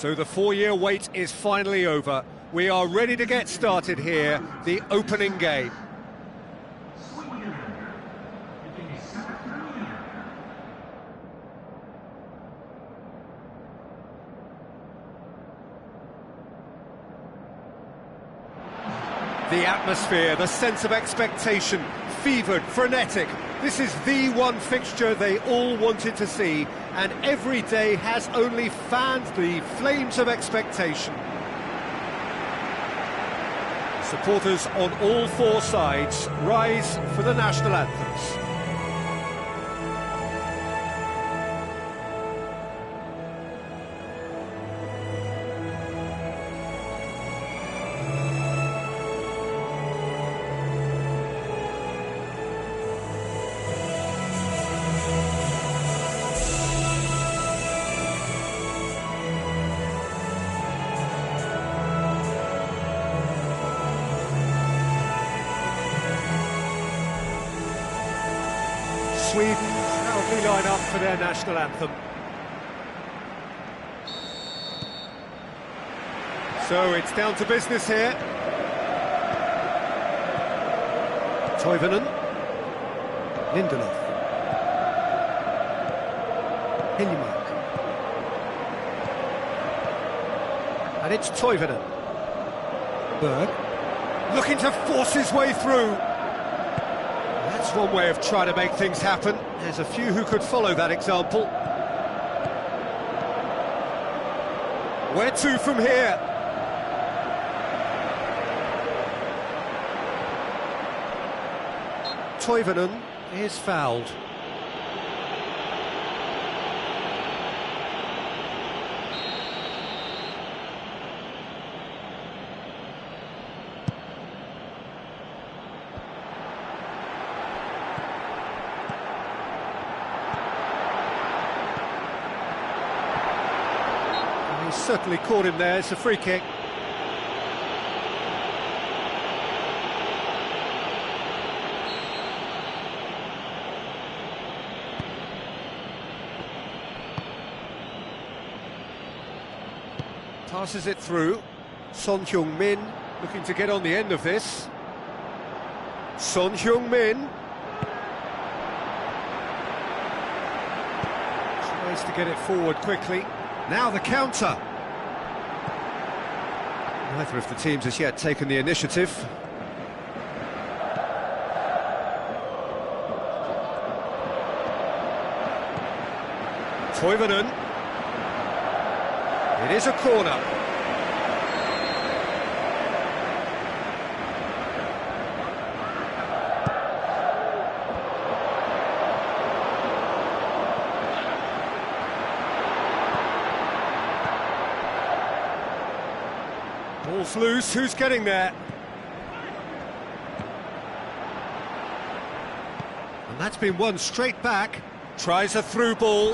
So the 4-year wait is finally over. We are ready to get started here, the opening game. The atmosphere, the sense of expectation, fevered, frenetic. This is the one fixture they all wanted to see, and every day has only fanned the flames of expectation. Supporters on all four sides rise for the national anthems. Sweden proudly line up for their national anthem. So it's down to business here. Toivonen. Lindelof. Hiljemark. And it's Toivonen. Berg. Looking to force his way through. That's one way of trying to make things happen. There's a few who could follow that example. Where to from here? Toivonen is fouled. Certainly caught him there. It's a free kick. Passes it through. Son Heung-min looking to get on the end of this. Son Heung-min tries to get it forward quickly. Now the counter. Neither of the teams has yet taken the initiative. Toivonen. It is a corner. Ball's loose, who's getting there? And that's been won straight back. Tries a through ball.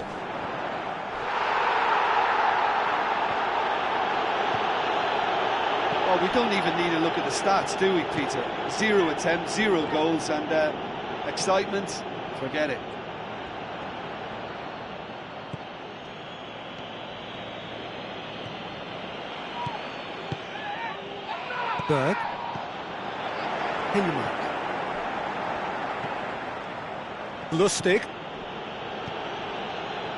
Well, we don't even need to look at the stats, do we, Peter? 0 attempts, 0 goals, and excitement, forget it. Berg. Hiljemark. Lustig.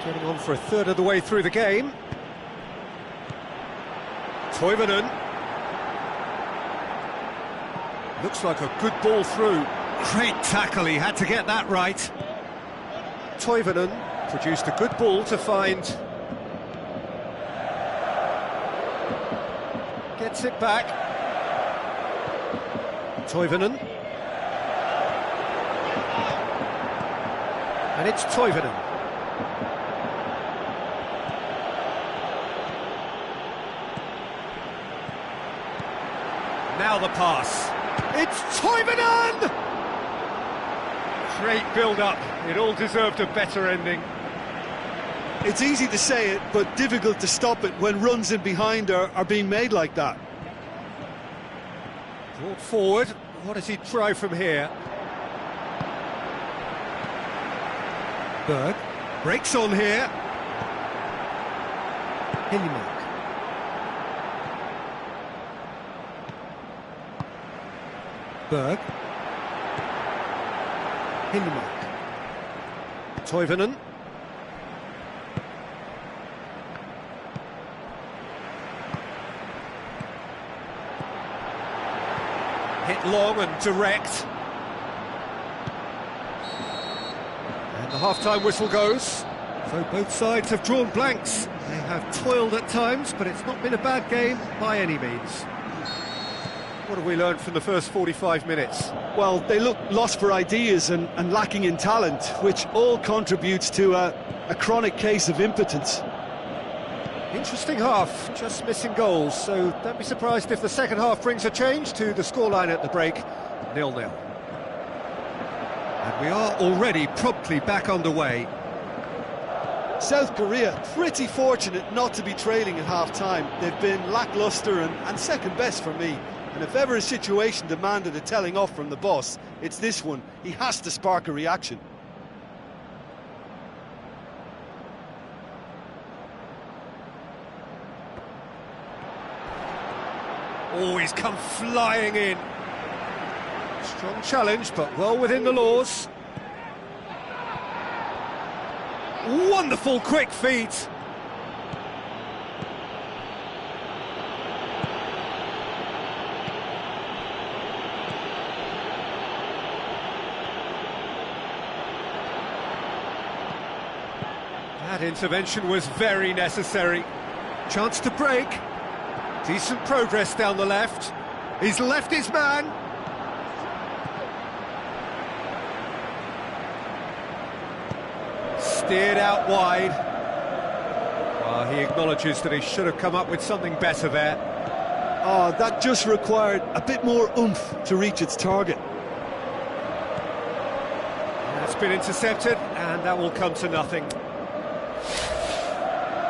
Getting on for a third of the way through the game. Toivonen. Looks like a good ball through. Great tackle, he had to get that right. Toivonen produced a good ball to find. Gets it back. Toivonen. And it's Toivonen. Now the pass. It's Toivonen! Great build-up. It all deserved a better ending. It's easy to say it, but difficult to stop it when runs in behind are being made like that. Brought forward. What does he try from here? Berg breaks on here. Hiljemark. Berg. Hindemark. Toivonen. Hit long and direct. And the half-time whistle goes. So both sides have drawn blanks. They have toiled at times, but it's not been a bad game by any means. What have we learned from the first 45 minutes? Well, they look lost for ideas and lacking in talent, which all contributes to a chronic case of impotence. Interesting half, just missing goals, so don't be surprised if the second half brings a change to the scoreline at the break, 0-0. And we are already promptly back underway. South Korea pretty fortunate not to be trailing at half-time. They've been lacklustre and second best for me. And if ever a situation demanded a telling off from the boss, it's this one. He has to spark a reaction. Oh, he's come flying in. Strong challenge, but well within the laws. Wonderful quick feet. That intervention was very necessary. Chance to break. Decent progress down the left. He's left his man. Steered out wide. Well, he acknowledges that he should have come up with something better there. Oh, that just required a bit more oomph to reach its target. That's been intercepted, and that will come to nothing.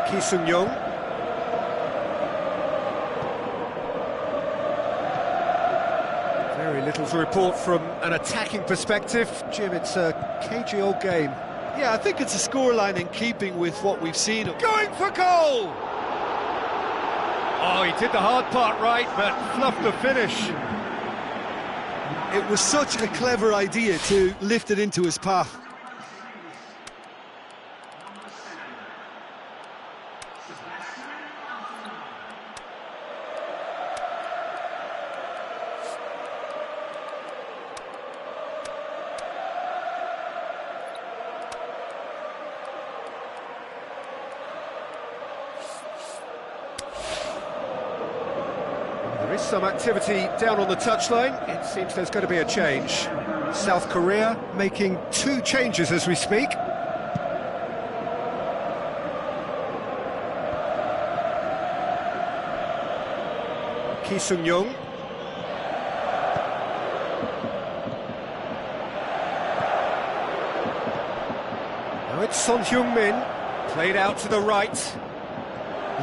Ki Sung-young. Very little to report from an attacking perspective. Jim, it's a cagey old game. Yeah, I think it's a scoreline in keeping with what we've seen. Going for goal! Oh, he did the hard part right, but fluffed the finish. It was such a clever idea to lift it into his path. There is some activity down on the touchline. It seems there's going to be a change. South Korea making 2 changes as we speak. Ki Sung-young. Now it's Son Heung-min, played out to the right.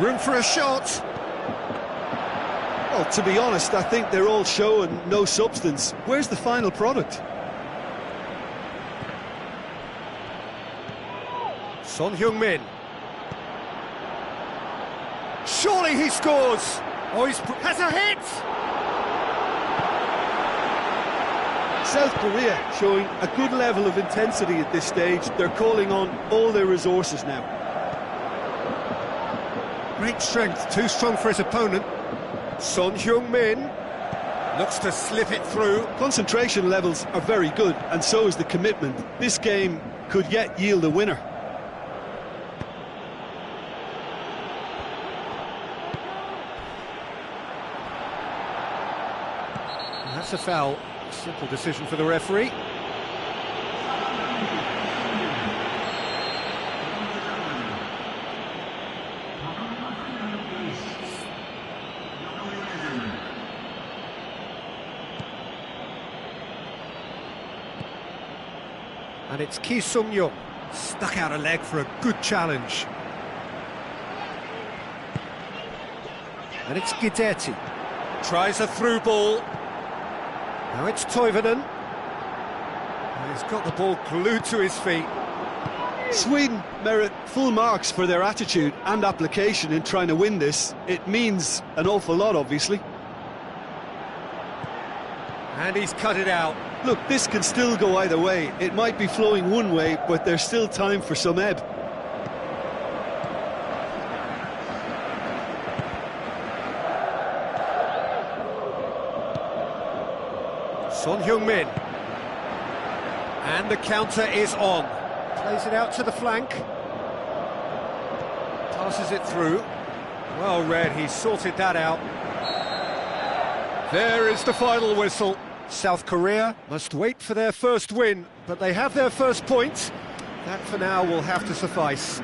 Room for a shot. Well, to be honest, I think they're all show and no substance. Where's the final product? Son Heung-min. Surely he scores! Oh, has a hit! South Korea showing a good level of intensity at this stage. They're calling on all their resources now. Great strength, too strong for his opponent. Son Heung-min looks to slip it through. Concentration levels are very good, and so is the commitment. This game could yet yield a winner. And that's a foul. Simple decision for the referee. And it's Ki Sung-young, stuck out a leg for a good challenge. And it's Guidetti, tries a through ball. Now it's Toivonen. And he's got the ball glued to his feet. Sweden merit full marks for their attitude and application in trying to win this. It means an awful lot, obviously. And he's cut it out. Look, this can still go either way. It might be flowing one way, but there's still time for some ebb. Son Heung-min. And the counter is on. Plays it out to the flank. Passes it through. Well read, he sorted that out. There is the final whistle. South Korea must wait for their first win, but they have their first point. That for now will have to suffice.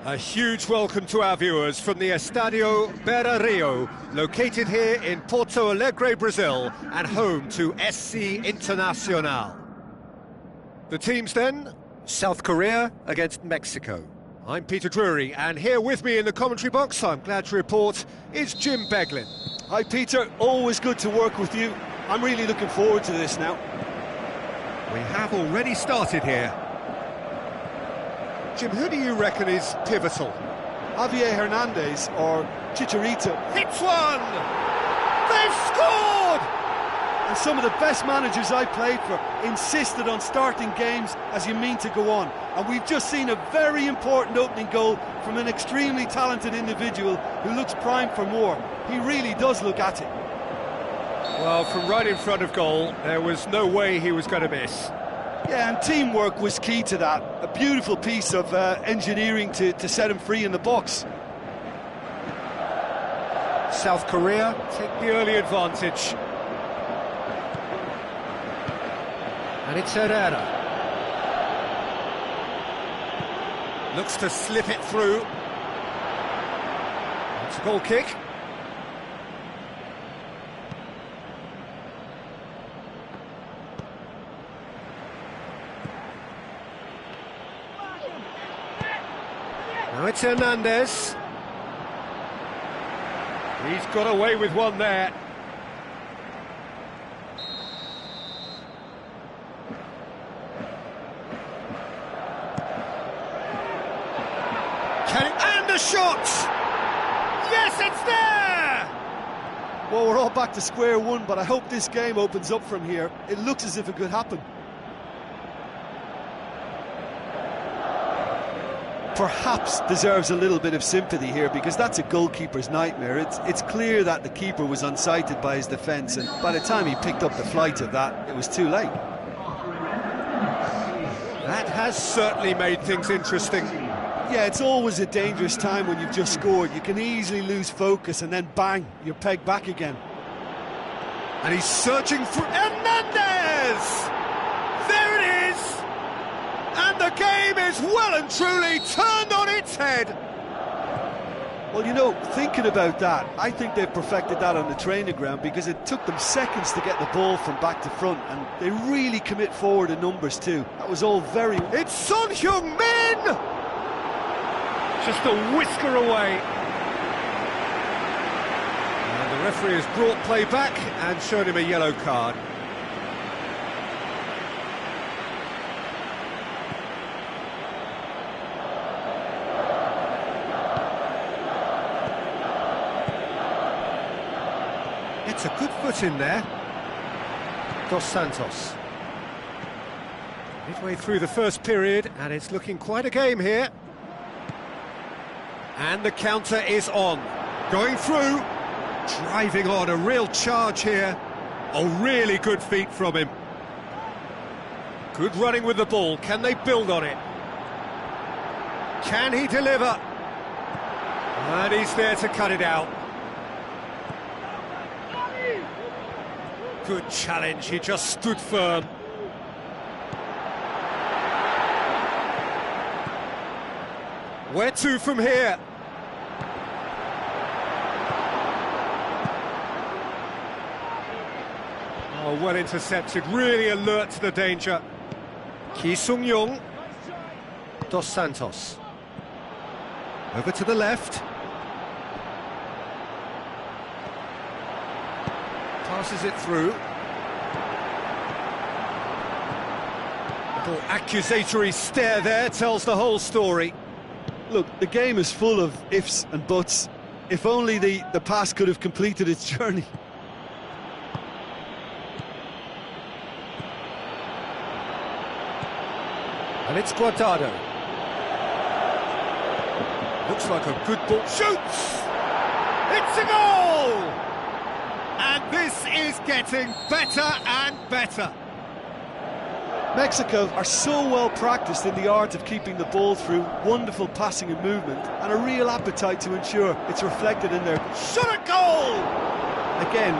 A huge welcome to our viewers from the Estadio Beira Rio, located here in Porto Alegre, Brazil, and home to SC Internacional. The teams then, South Korea against Mexico. I'm Peter Drury, and here with me in the commentary box, I'm glad to report, is Jim Beglin. Hi Peter, always good to work with you. I'm really looking forward to this now. We have already started here. Jim, who do you reckon is pivotal? Javier Hernandez or Chicharito? Hits one! They've scored! And some of the best managers I played for insisted on starting games as you mean to go on. And we've just seen a very important opening goal from an extremely talented individual who looks primed for more. He really does look at it. Well, from right in front of goal, there was no way he was going to miss. Yeah, and teamwork was key to that. A beautiful piece of engineering to set him free in the box. South Korea take the early advantage. And it's Herrera. Looks to slip it through. It's a goal kick. Now it's Hernandez. He's got away with one there. And a shot! Yes, it's there! Well, we're all back to square one, but I hope this game opens up from here. It looks as if it could happen. Perhaps deserves a little bit of sympathy here, because that's a goalkeeper's nightmare. It's clear that the keeper was unsighted by his defence, and by the time he picked up the flight of that, it was too late. That has certainly made things interesting. Yeah, it's always a dangerous time when you've just scored. You can easily lose focus and then bang, you're pegged back again. And he's searching for Hernandez! There it is! And the game is well and truly turned on its head. Well, you know, thinking about that, I think they've perfected that on the training ground, because it took them seconds to get the ball from back to front, and they really commit forward in numbers too. That was all very... It's Son Heung-min! Just a whisker away. And the referee has brought play back and shown him a yellow card. It's a good foot in there. Dos Santos. Midway through the first period, and it's looking quite a game here. And the counter is on. Going through. Driving on, a real charge here. Oh, really good feet from him. Good running with the ball. Can they build on it? Can he deliver? And he's there to cut it out. Good challenge, he just stood firm. Where to from here? Oh, well intercepted, really alert to the danger. Ki Sung-young. Dos Santos. Over to the left. Passes it through. Little accusatory stare there tells the whole story. Look, the game is full of ifs and buts. If only the pass could have completed its journey. And it's Guardado. Looks like a good ball. Shoots! It's a goal! And this is getting better and better. Mexico are so well practiced in the art of keeping the ball through, wonderful passing and movement, and a real appetite to ensure it's reflected in their shot at goal! Again,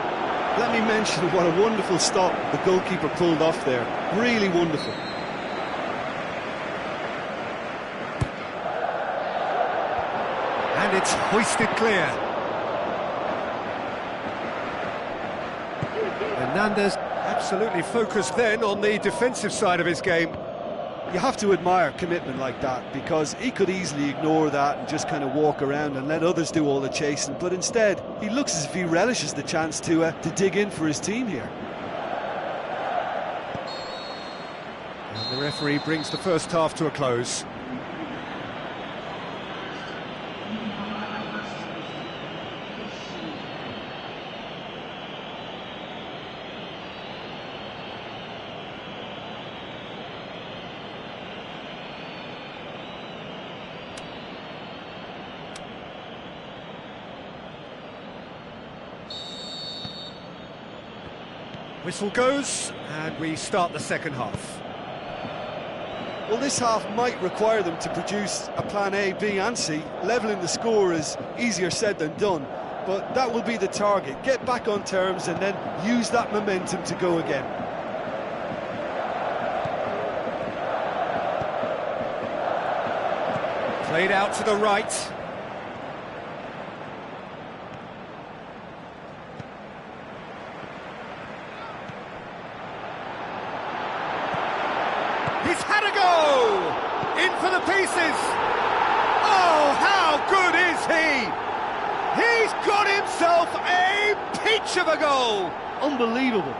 let me mention what a wonderful stop the goalkeeper pulled off there. Really wonderful. And it's hoisted clear. Hernandez absolutely focused then on the defensive side of his game. You have to admire commitment like that, because he could easily ignore that and just kind of walk around and let others do all the chasing, but instead he looks as if he relishes the chance to dig in for his team here. And the referee brings the first half to a close. Whistle goes, and we start the second half. Well, this half might require them to produce a plan A, B and C. Levelling the score is easier said than done, but that will be the target. Get back on terms and then use that momentum to go again. Played out to the right. He's had a go! In for the pieces! Oh, how good is he? He's got himself a peach of a goal! Unbelievable.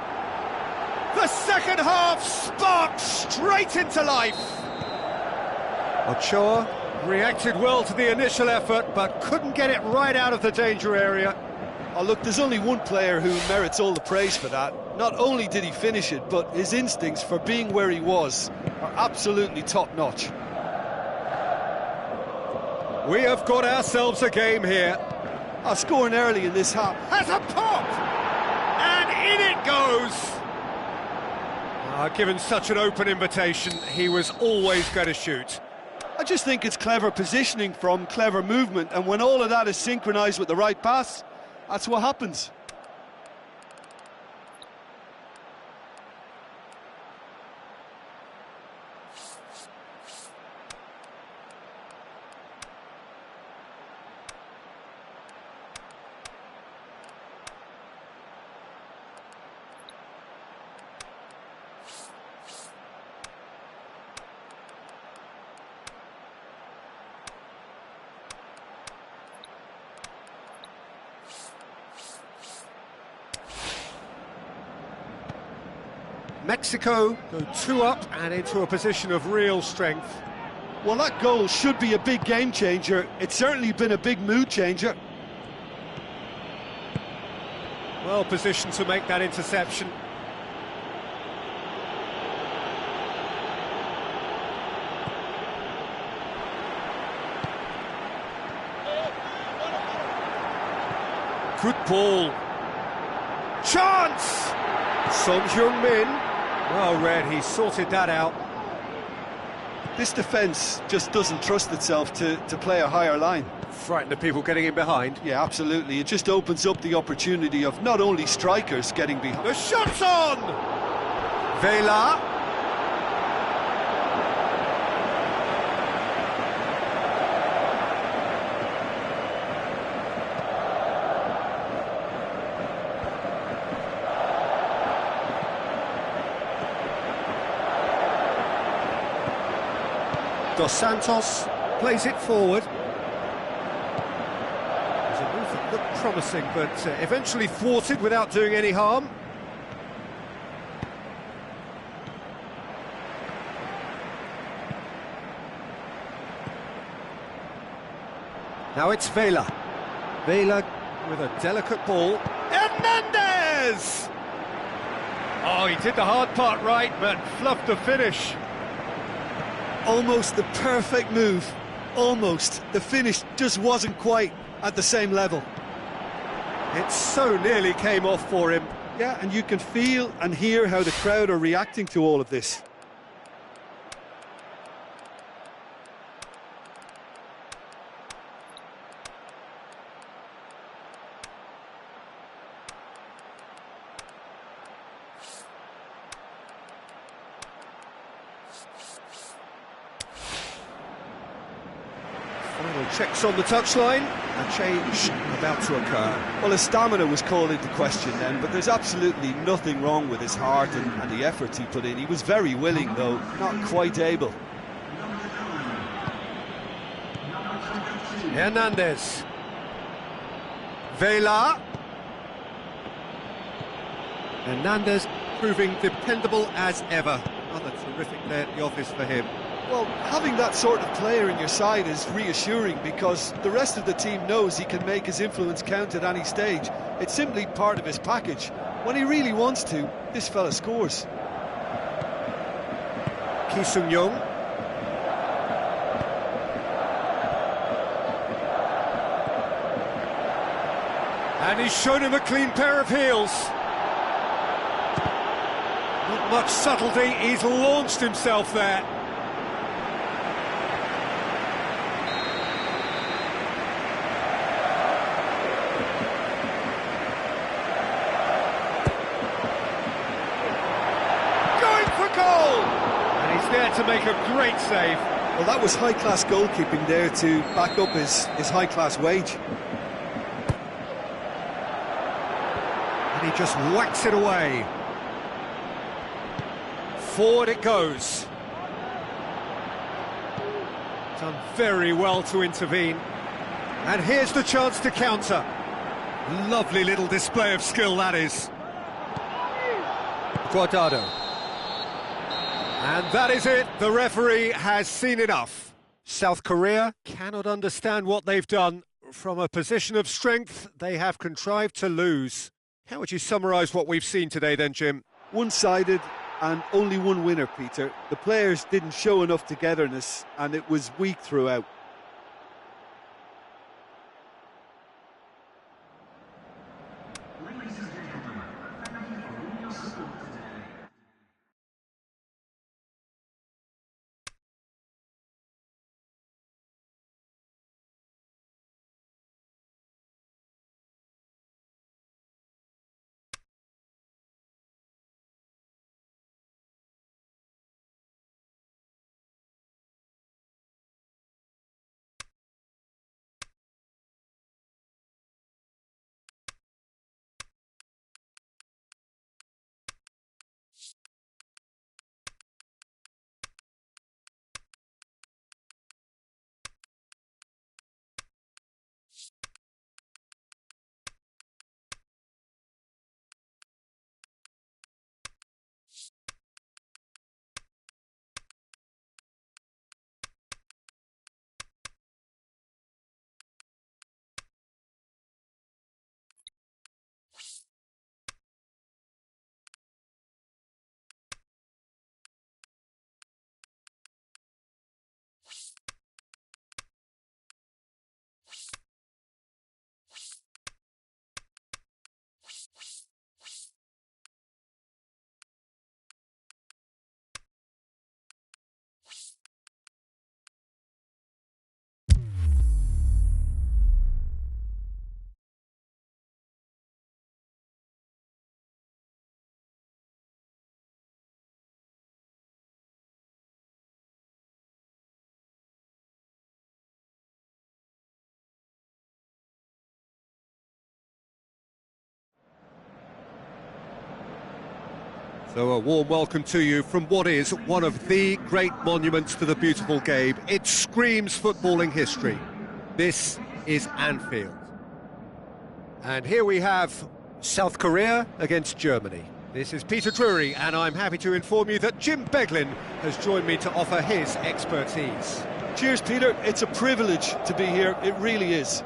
The second half sparked straight into life. Ochoa reacted well to the initial effort, but couldn't get it right out of the danger area. Oh, look, there's only one player who merits all the praise for that. Not only did he finish it, but his instincts for being where he was are absolutely top-notch. We have got ourselves a game here. Scoring early in this half. Has a pop! And in it goes! Given such an open invitation, he was always going to shoot. I just think it's clever positioning from clever movement, and when all of that is synchronised with the right pass, that's what happens. Mexico go 2 up and into a position of real strength. Well, that goal should be a big game changer. It's certainly been a big mood changer. Well positioned to make that interception. Good ball. Chance! Son Heung-min. Well read, he sorted that out. This defence just doesn't trust itself to play a higher line. Frighten the people getting in behind. Yeah, absolutely. It just opens up the opportunity of not only strikers getting behind. The shot's on! Vela. Dos Santos plays it forward. There's a move that looked promising, but eventually thwarted without doing any harm. Now it's Vela. Vela with a delicate ball. Hernandez! Oh, he did the hard part right, but fluffed the finish. Almost the perfect move. Almost. The finish just wasn't quite at the same level. It so nearly came off for him. Yeah, and you can feel and hear how the crowd are reacting to all of this. Final checks on the touchline. A change about to occur. Well, his stamina was called into question then, but there's absolutely nothing wrong with his heart and the efforts he put in. He was very willing, though, not quite able. Hernandez. Vela. Hernandez proving dependable as ever. Another terrific day at the office for him. Well, having that sort of player in your side is reassuring because the rest of the team knows he can make his influence count at any stage. It's simply part of his package. When he really wants to, this fella scores. Ki Sung-young. And he's shown him a clean pair of heels. Not much subtlety, he's launched himself there. There to make a great save. Well, that was high-class goalkeeping there to back up his high-class wage. And he just whacks it away. Forward it goes. Done very well to intervene. And here's the chance to counter. Lovely little display of skill, that is. Guardado. And that is it, the referee has seen enough. South Korea cannot understand what they've done. From a position of strength, they have contrived to lose. How would you summarise what we've seen today then, Jim? One-sided and only one winner, Peter. The players didn't show enough togetherness and it was weak throughout. So a warm welcome to you from what is one of the great monuments to the beautiful game. It screams footballing history. This is Anfield. And here we have South Korea against Germany. This is Peter Drury, and I'm happy to inform you that Jim Beglin has joined me to offer his expertise. Cheers, Peter. It's a privilege to be here. It really is.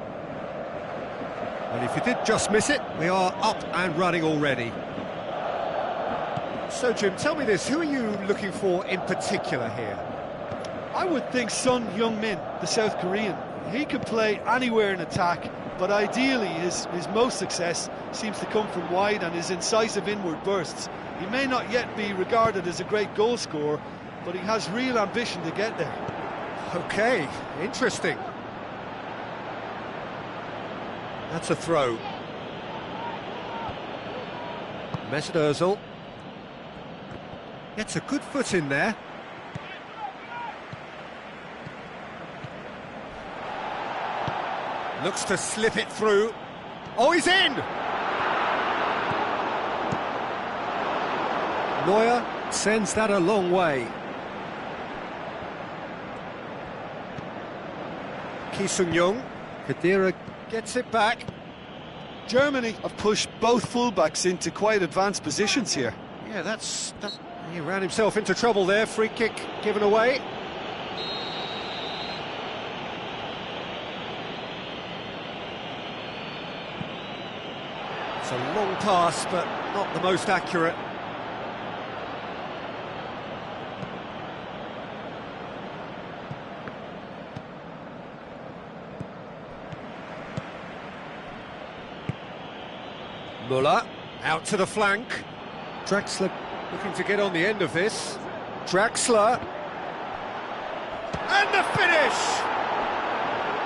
And if you did just miss it, we are up and running already. So, Jim, tell me this, who are you looking for in particular here? I would think Son Heung-min, the South Korean. He could play anywhere in attack, but ideally his most success seems to come from wide and his incisive inward bursts. He may not yet be regarded as a great goal scorer, but he has real ambition to get there. OK, interesting. That's a throw. Mesut Ozil gets a good foot in there. Looks to slip it through. Oh, he's in! Neuer sends that a long way. Ki Sung-young, Khedira gets it back. Germany have pushed both fullbacks into quite advanced positions here. Yeah, he ran himself into trouble there. Free kick given away. It's a long pass, but not the most accurate. Müller out to the flank. Draxler looking to get on the end of this. Draxler. And the finish!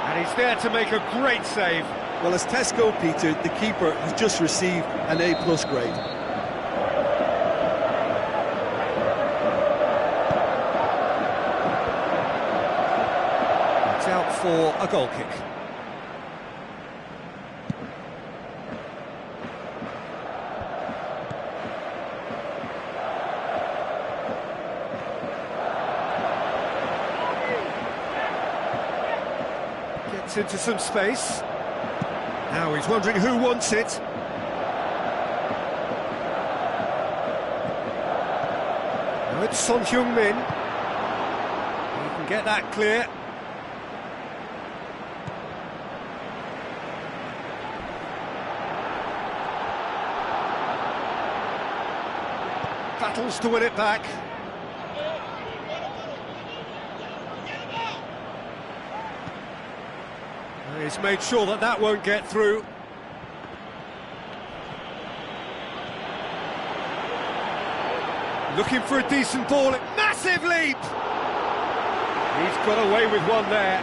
And he's there to make a great save. Well, as Tesco, Peter, the keeper has just received an A+ grade. It's out for a goal kick. Gets into some space. Now he's wondering who wants it. Now it's Son Heung-min. He can get that clear. Battles to win it back. He's made sure that won't get through. Looking for a decent ball. Massive leap! He's got away with one there.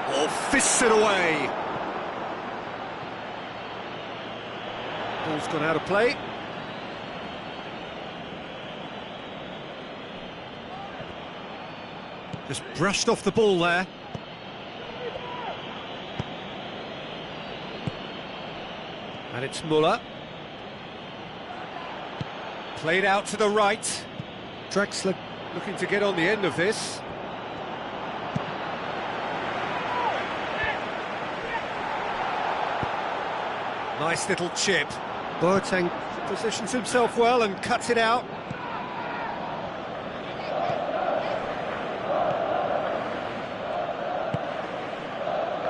Oh, fists it away. Ball's gone out of play. Just brushed off the ball there. And it's Müller. Played out to the right. Draxler looking to get on the end of this. Nice little chip. Boateng positions himself well and cuts it out.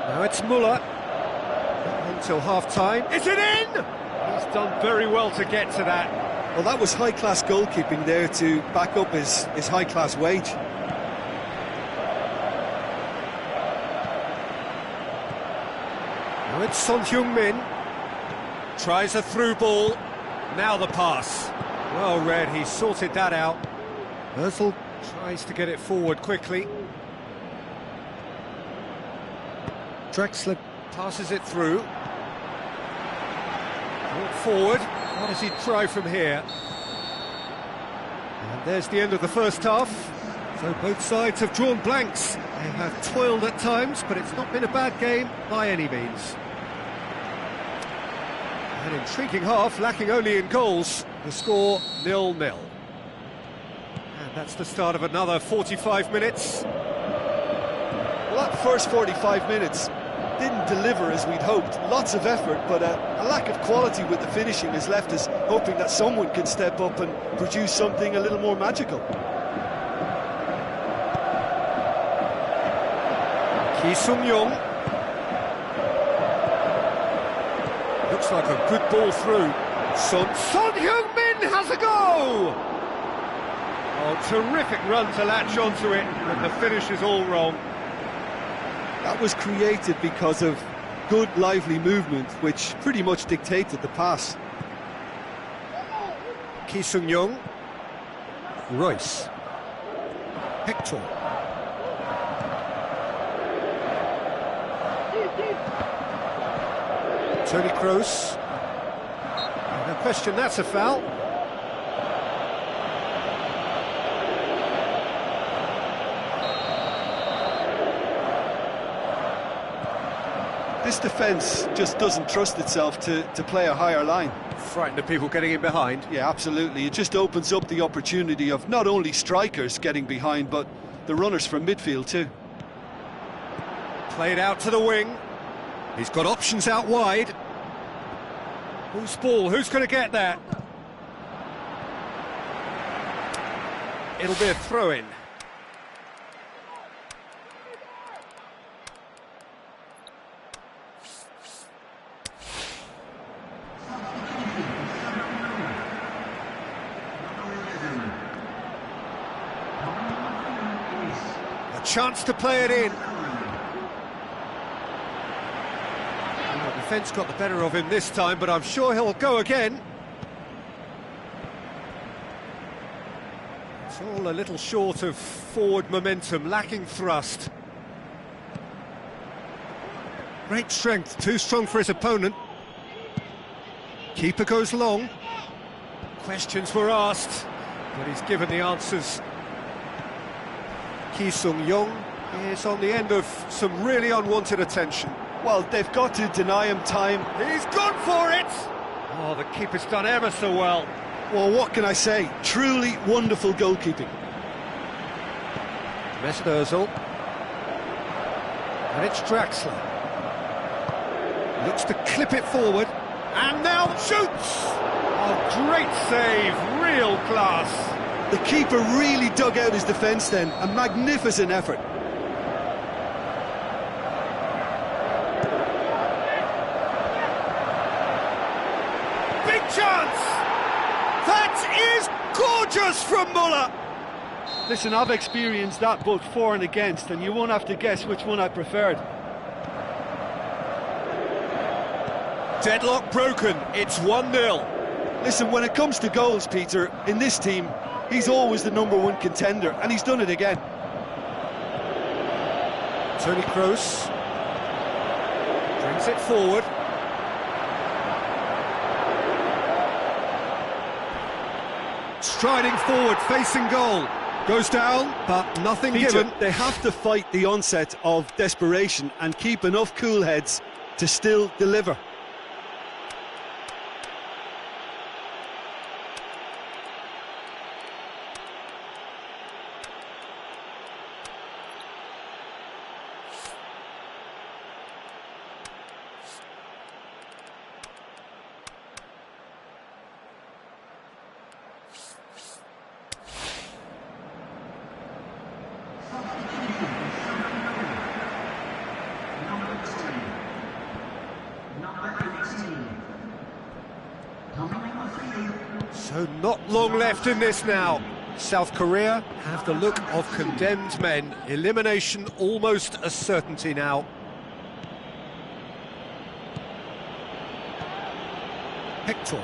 Now it's Müller. Until half-time. Is it in? He's done very well to get to that. Well, that was high-class goalkeeping there to back up his high-class wage. Now it's Son Heung-min. Tries a through ball. Now the pass. Well read, he sorted that out. Ozil tries to get it forward quickly. Draxler passes it through. Brought forward. What does he try from here? And there's the end of the first half. So both sides have drawn blanks. They have toiled at times, but it's not been a bad game by any means. An intriguing half, lacking only in goals. The score 0-0. And that's the start of another 45 minutes. Well, that first 45 minutes didn't deliver as we'd hoped. Lots of effort, but a lack of quality with the finishing has left us hoping that someone can step up and produce something a little more magical. Ki Sung-young. Looks like a good ball through. Son Heung-min has a go! Oh, terrific run to latch onto it, and the finish is all wrong. That was created because of good, lively movement, which pretty much dictated the pass. Ki Sung-young. Royce. Hector. Tony Kroos. No question, that's a foul. This defence just doesn't trust itself to play a higher line. Frightened of people getting in behind. Yeah, absolutely. It just opens up the opportunity of not only strikers getting behind, but the runners from midfield too. Played out to the wing. He's got options out wide. Whose ball? Who's going to get that? It'll be a throw-in. A chance to play it in. Defence got the better of him this time, but I'm sure he'll go again. It's all a little short of forward momentum, lacking thrust. Great strength, too strong for his opponent. Keeper goes long. Questions were asked, but he's given the answers. Ki Sung-young is on the end of some really unwanted attention. Well, they've got to deny him time. He's gone for it! Oh, the keeper's done ever so well. Well, what can I say? Truly wonderful goalkeeping. Mesut Ozil. And it's Draxler. Looks to clip it forward. And now shoots! Oh, great save, real class. The keeper really dug out his defence then. A magnificent effort. Chance! That is gorgeous from Muller! Listen, I've experienced that both for and against, and you won't have to guess which one I preferred. Deadlock broken, it's 1-0. Listen, when it comes to goals, Peter, in this team, he's always the #1 contender, and he's done it again. Tony Kroos brings it forward. Striding forward, facing goal. Goes down, but nothing Peter, given. They have to fight the onset of desperation and keep enough cool heads to still deliver. So not long left in this now. South Korea have the look of condemned men. Elimination almost a certainty now. Hector.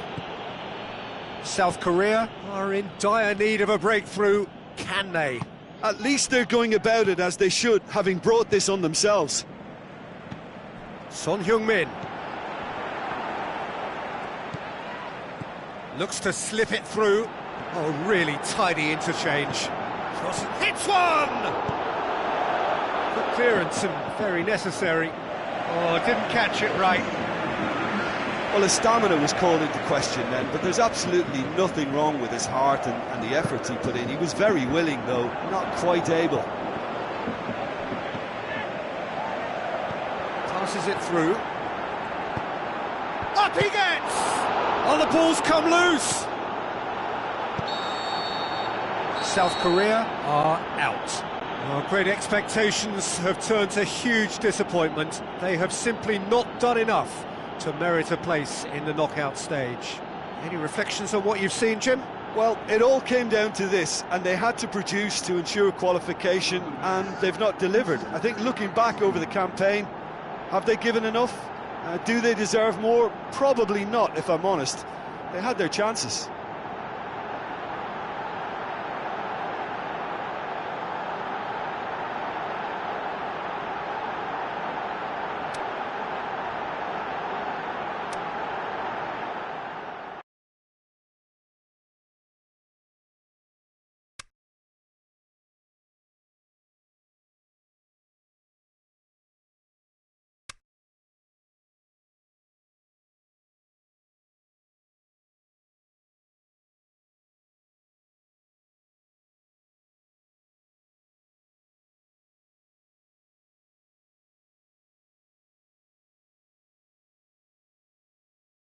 South Korea are in dire need of a breakthrough. Can they? At least they're going about it as they should, having brought this on themselves. Son Heung-min. Looks to slip it through. Oh, really tidy interchange. Cross hits one! Good clearance and very necessary. Oh, didn't catch it right. Well, his stamina was called into question then, but there's absolutely nothing wrong with his heart and the efforts he put in. He was very willing, though, not quite able. Passes it through. Up he gets! Oh, the ball's come loose! South Korea are out. Well, great expectations have turned to huge disappointment. They have simply not done enough to merit a place in the knockout stage. Any reflections on what you've seen, Jim? Well, it all came down to this, and they had to produce to ensure qualification, and they've not delivered. I think looking back over the campaign, have they given enough? Do they deserve more? Probably not, if I'm honest. They had their chances.